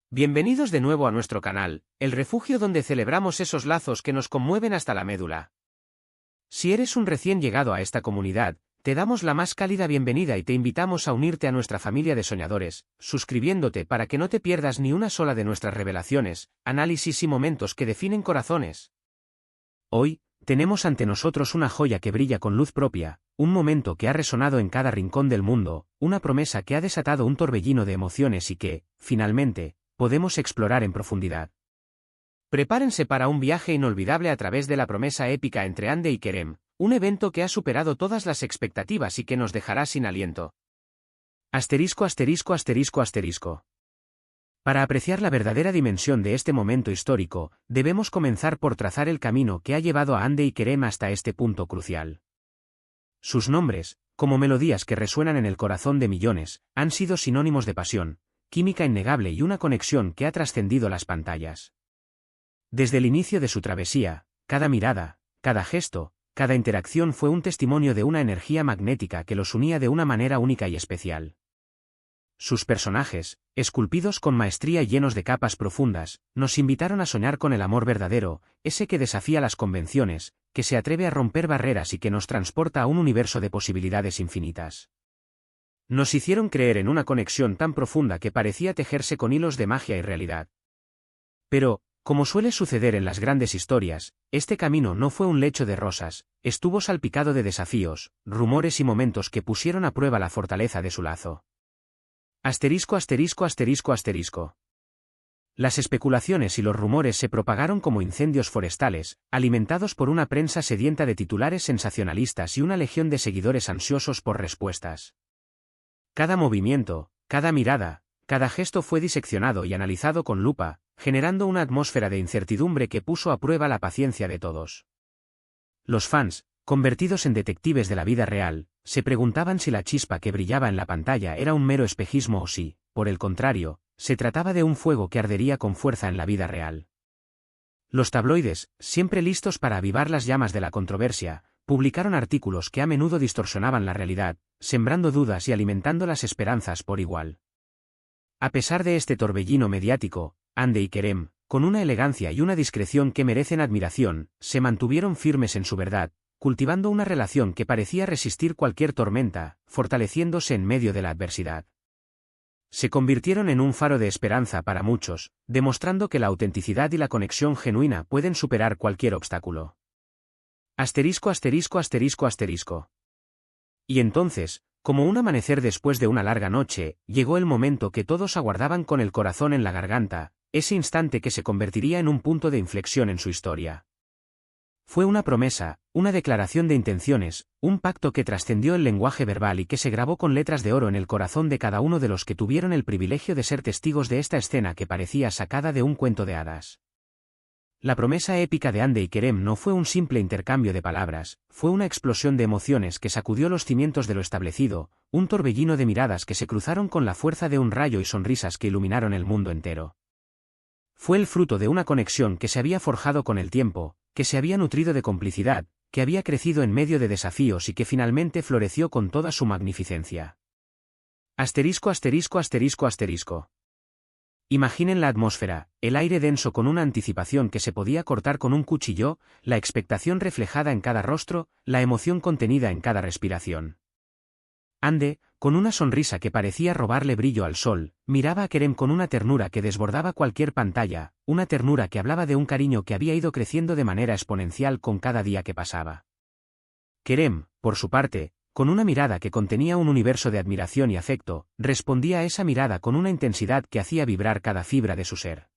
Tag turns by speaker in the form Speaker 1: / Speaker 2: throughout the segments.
Speaker 1: Bienvenidos de nuevo a nuestro canal, el refugio donde celebramos esos lazos que nos conmueven hasta la médula. Si eres un recién llegado a esta comunidad, te damos la más cálida bienvenida y te invitamos a unirte a nuestra familia de soñadores, suscribiéndote para que no te pierdas ni una sola de nuestras revelaciones, análisis y momentos que definen corazones. Hoy, tenemos ante nosotros una joya que brilla con luz propia, un momento que ha resonado en cada rincón del mundo, una promesa que ha desatado un torbellino de emociones y que, finalmente, podemos explorar en profundidad. Prepárense para un viaje inolvidable a través de la promesa épica entre Ande y Kerem, un evento que ha superado todas las expectativas y que nos dejará sin aliento. Asterisco, asterisco, asterisco, asterisco. Para apreciar la verdadera dimensión de este momento histórico, debemos comenzar por trazar el camino que ha llevado a Ande y Kerem hasta este punto crucial. Sus nombres, como melodías que resuenan en el corazón de millones, han sido sinónimos de pasión, química innegable y una conexión que ha trascendido las pantallas. Desde el inicio de su travesía, cada mirada, cada gesto, cada interacción fue un testimonio de una energía magnética que los unía de una manera única y especial. Sus personajes, esculpidos con maestría y llenos de capas profundas, nos invitaron a soñar con el amor verdadero, ese que desafía las convenciones, que se atreve a romper barreras y que nos transporta a un universo de posibilidades infinitas. Nos hicieron creer en una conexión tan profunda que parecía tejerse con hilos de magia y realidad. Pero, como suele suceder en las grandes historias, este camino no fue un lecho de rosas, estuvo salpicado de desafíos, rumores y momentos que pusieron a prueba la fortaleza de su lazo. Asterisco, asterisco, asterisco, asterisco. Las especulaciones y los rumores se propagaron como incendios forestales, alimentados por una prensa sedienta de titulares sensacionalistas y una legión de seguidores ansiosos por respuestas. Cada movimiento, cada mirada, cada gesto fue diseccionado y analizado con lupa, generando una atmósfera de incertidumbre que puso a prueba la paciencia de todos. Los fans, convertidos en detectives de la vida real, se preguntaban si la chispa que brillaba en la pantalla era un mero espejismo o si, por el contrario, se trataba de un fuego que ardería con fuerza en la vida real. Los tabloides, siempre listos para avivar las llamas de la controversia, publicaron artículos que a menudo distorsionaban la realidad, sembrando dudas y alimentando las esperanzas por igual. A pesar de este torbellino mediático, Ande y Kerem, con una elegancia y una discreción que merecen admiración, se mantuvieron firmes en su verdad, cultivando una relación que parecía resistir cualquier tormenta, fortaleciéndose en medio de la adversidad. Se convirtieron en un faro de esperanza para muchos, demostrando que la autenticidad y la conexión genuina pueden superar cualquier obstáculo. Asterisco, asterisco, asterisco, asterisco. Y entonces, como un amanecer después de una larga noche, llegó el momento que todos aguardaban con el corazón en la garganta, ese instante que se convertiría en un punto de inflexión en su historia. Fue una promesa, una declaración de intenciones, un pacto que trascendió el lenguaje verbal y que se grabó con letras de oro en el corazón de cada uno de los que tuvieron el privilegio de ser testigos de esta escena que parecía sacada de un cuento de hadas. La promesa épica de Ande y Kerem no fue un simple intercambio de palabras, fue una explosión de emociones que sacudió los cimientos de lo establecido, un torbellino de miradas que se cruzaron con la fuerza de un rayo y sonrisas que iluminaron el mundo entero. Fue el fruto de una conexión que se había forjado con el tiempo, que se había nutrido de complicidad, que había crecido en medio de desafíos y que finalmente floreció con toda su magnificencia. Asterisco, asterisco, asterisco, asterisco. Imaginen la atmósfera, el aire denso con una anticipación que se podía cortar con un cuchillo, la expectación reflejada en cada rostro, la emoción contenida en cada respiración. Ande, con una sonrisa que parecía robarle brillo al sol, miraba a Kerem con una ternura que desbordaba cualquier pantalla, una ternura que hablaba de un cariño que había ido creciendo de manera exponencial con cada día que pasaba. Kerem, por su parte, con una mirada que contenía un universo de admiración y afecto, respondía a esa mirada con una intensidad que hacía vibrar cada fibra de su ser.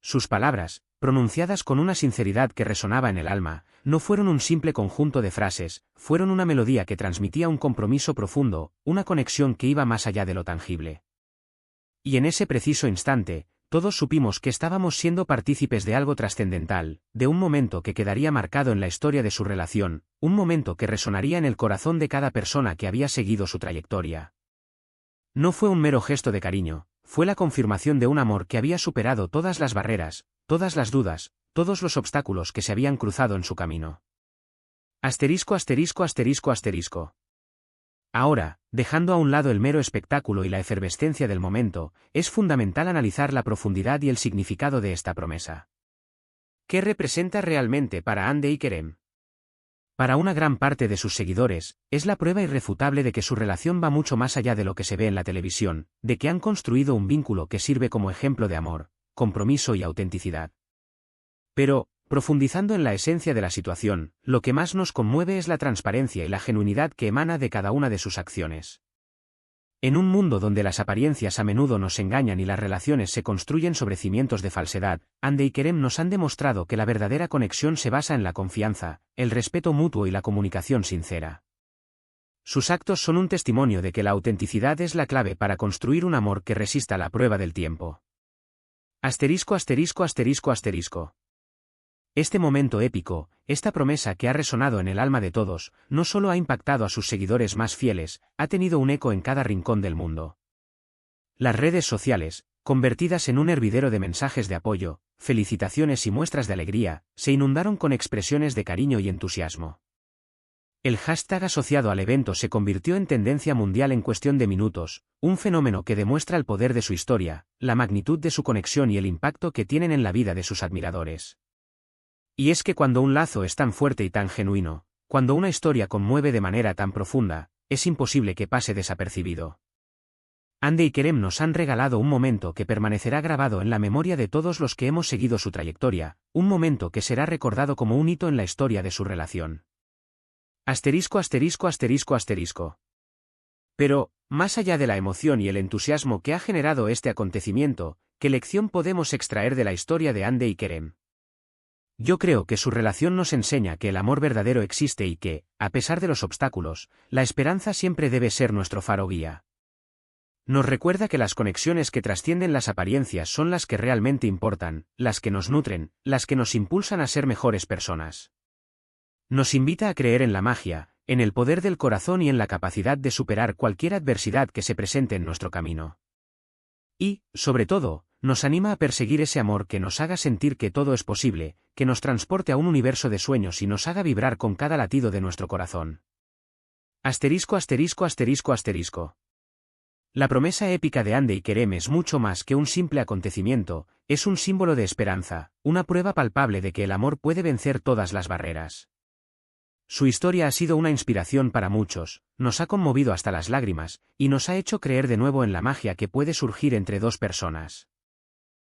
Speaker 1: Sus palabras, pronunciadas con una sinceridad que resonaba en el alma, no fueron un simple conjunto de frases, fueron una melodía que transmitía un compromiso profundo, una conexión que iba más allá de lo tangible. Y en ese preciso instante, todos supimos que estábamos siendo partícipes de algo trascendental, de un momento que quedaría marcado en la historia de su relación, un momento que resonaría en el corazón de cada persona que había seguido su trayectoria. No fue un mero gesto de cariño, fue la confirmación de un amor que había superado todas las barreras, todas las dudas, todos los obstáculos que se habían cruzado en su camino. Asterisco, asterisco, asterisco, asterisco. Ahora, dejando a un lado el mero espectáculo y la efervescencia del momento, es fundamental analizar la profundidad y el significado de esta promesa. ¿Qué representa realmente para Hande y Kerem? Para una gran parte de sus seguidores, es la prueba irrefutable de que su relación va mucho más allá de lo que se ve en la televisión, de que han construido un vínculo que sirve como ejemplo de amor, compromiso y autenticidad. Pero, profundizando en la esencia de la situación, lo que más nos conmueve es la transparencia y la genuinidad que emana de cada una de sus acciones. En un mundo donde las apariencias a menudo nos engañan y las relaciones se construyen sobre cimientos de falsedad, Hande y Kerem nos han demostrado que la verdadera conexión se basa en la confianza, el respeto mutuo y la comunicación sincera. Sus actos son un testimonio de que la autenticidad es la clave para construir un amor que resista la prueba del tiempo. Asterisco asterisco asterisco asterisco. Este momento épico, esta promesa que ha resonado en el alma de todos, no solo ha impactado a sus seguidores más fieles, ha tenido un eco en cada rincón del mundo. Las redes sociales, convertidas en un hervidero de mensajes de apoyo, felicitaciones y muestras de alegría, se inundaron con expresiones de cariño y entusiasmo. El hashtag asociado al evento se convirtió en tendencia mundial en cuestión de minutos, un fenómeno que demuestra el poder de su historia, la magnitud de su conexión y el impacto que tienen en la vida de sus admiradores. Y es que cuando un lazo es tan fuerte y tan genuino, cuando una historia conmueve de manera tan profunda, es imposible que pase desapercibido. Hande y Kerem nos han regalado un momento que permanecerá grabado en la memoria de todos los que hemos seguido su trayectoria, un momento que será recordado como un hito en la historia de su relación. Asterisco asterisco asterisco asterisco. Pero, más allá de la emoción y el entusiasmo que ha generado este acontecimiento, ¿qué lección podemos extraer de la historia de Hande y Kerem? Yo creo que su relación nos enseña que el amor verdadero existe y que, a pesar de los obstáculos, la esperanza siempre debe ser nuestro faro guía. Nos recuerda que las conexiones que trascienden las apariencias son las que realmente importan, las que nos nutren, las que nos impulsan a ser mejores personas. Nos invita a creer en la magia, en el poder del corazón y en la capacidad de superar cualquier adversidad que se presente en nuestro camino. Y, sobre todo, nos anima a perseguir ese amor que nos haga sentir que todo es posible, que nos transporte a un universo de sueños y nos haga vibrar con cada latido de nuestro corazón. Asterisco asterisco asterisco asterisco. La promesa épica de Hande y Kerem es mucho más que un simple acontecimiento, es un símbolo de esperanza, una prueba palpable de que el amor puede vencer todas las barreras. Su historia ha sido una inspiración para muchos, nos ha conmovido hasta las lágrimas, y nos ha hecho creer de nuevo en la magia que puede surgir entre dos personas.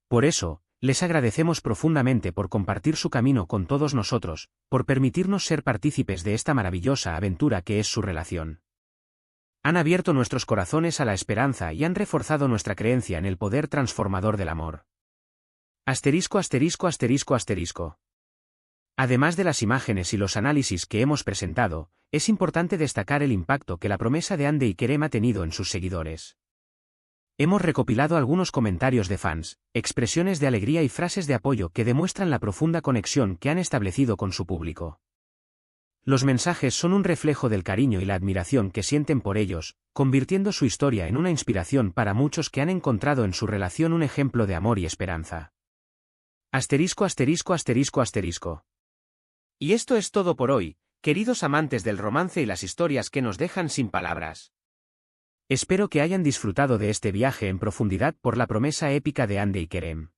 Speaker 1: Por eso, les agradecemos profundamente por compartir su camino con todos nosotros, por permitirnos ser partícipes de esta maravillosa aventura que es su relación. Han abierto nuestros corazones a la esperanza y han reforzado nuestra creencia en el poder transformador del amor. Asterisco asterisco asterisco asterisco. Además de las imágenes y los análisis que hemos presentado, es importante destacar el impacto que la promesa de Hande y Kerem ha tenido en sus seguidores. Hemos recopilado algunos comentarios de fans, expresiones de alegría y frases de apoyo que demuestran la profunda conexión que han establecido con su público. Los mensajes son un reflejo del cariño y la admiración que sienten por ellos, convirtiendo su historia en una inspiración para muchos que han encontrado en su relación un ejemplo de amor y esperanza. Asterisco asterisco asterisco asterisco. Y esto es todo por hoy, queridos amantes del romance y las historias que nos dejan sin palabras. Espero que hayan disfrutado de este viaje en profundidad por la promesa épica de Hande y Kerem.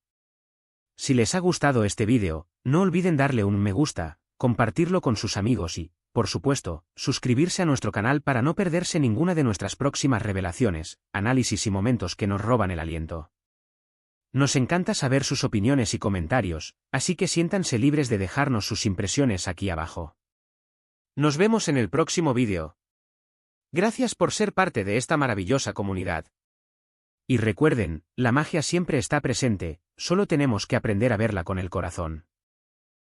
Speaker 1: Si les ha gustado este vídeo, no olviden darle un me gusta, compartirlo con sus amigos y, por supuesto, suscribirse a nuestro canal para no perderse ninguna de nuestras próximas revelaciones, análisis y momentos que nos roban el aliento. Nos encanta saber sus opiniones y comentarios, así que siéntanse libres de dejarnos sus impresiones aquí abajo. Nos vemos en el próximo vídeo. Gracias por ser parte de esta maravillosa comunidad. Y recuerden, la magia siempre está presente, solo tenemos que aprender a verla con el corazón.